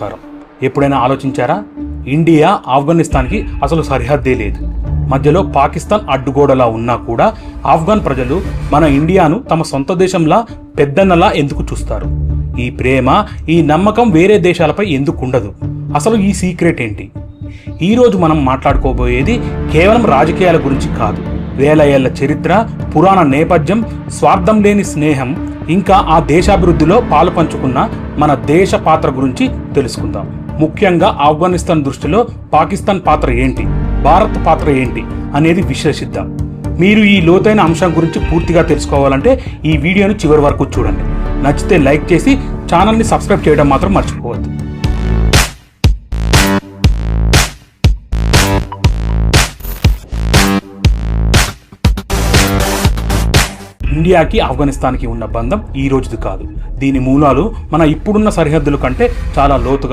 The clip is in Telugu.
నమస్కారం. ఎప్పుడైనా ఆలోచించారా? ఇండియా ఆఫ్ఘనిస్తాన్కి అసలు సరిహద్దే లేదు. మధ్యలో పాకిస్తాన్ అడ్డుగోడలా ఉన్నా కూడా ఆఫ్ఘన్ ప్రజలు మన ఇండియాను తమ సొంత దేశంలా పెద్దన్నలా ఎందుకు చూస్తారు? ఈ ప్రేమ, ఈ నమ్మకం వేరే దేశాలపై ఎందుకు ఉండదు? అసలు ఈ సీక్రెట్ ఏంటి? ఈరోజు మనం మాట్లాడుకోబోయేది కేవలం రాజకీయాల గురించి కాదు. వేల ఏళ్ల చరిత్ర, పురాణ నేపథ్యం, స్వార్థం లేని స్నేహం, ఇంకా ఆ దేశాభివృద్ధిలో పాలు పంచుకున్న మన దేశ పాత్ర గురించి తెలుసుకుందాం. ముఖ్యంగా ఆఫ్ఘనిస్తాన్ దృష్టిలో పాకిస్తాన్ పాత్ర ఏంటి, భారత్ పాత్ర ఏంటి అనేది విశ్లేషిద్దాం. మీరు ఈ లోతైన అంశం గురించి పూర్తిగా తెలుసుకోవాలంటే ఈ వీడియోను చివరి వరకు చూడండి. నచ్చితే లైక్ చేసి ఛానల్ని సబ్స్క్రైబ్ చేయడం మాత్రం మర్చిపోవద్దు. ఇండియాకి ఆఫ్ఘనిస్తాన్కి ఉన్న బంధం ఈ రోజుది కాదు. దీని మూలాలు మన ఇప్పుడున్న సరిహద్దుల కంటే చాలా లోతుగా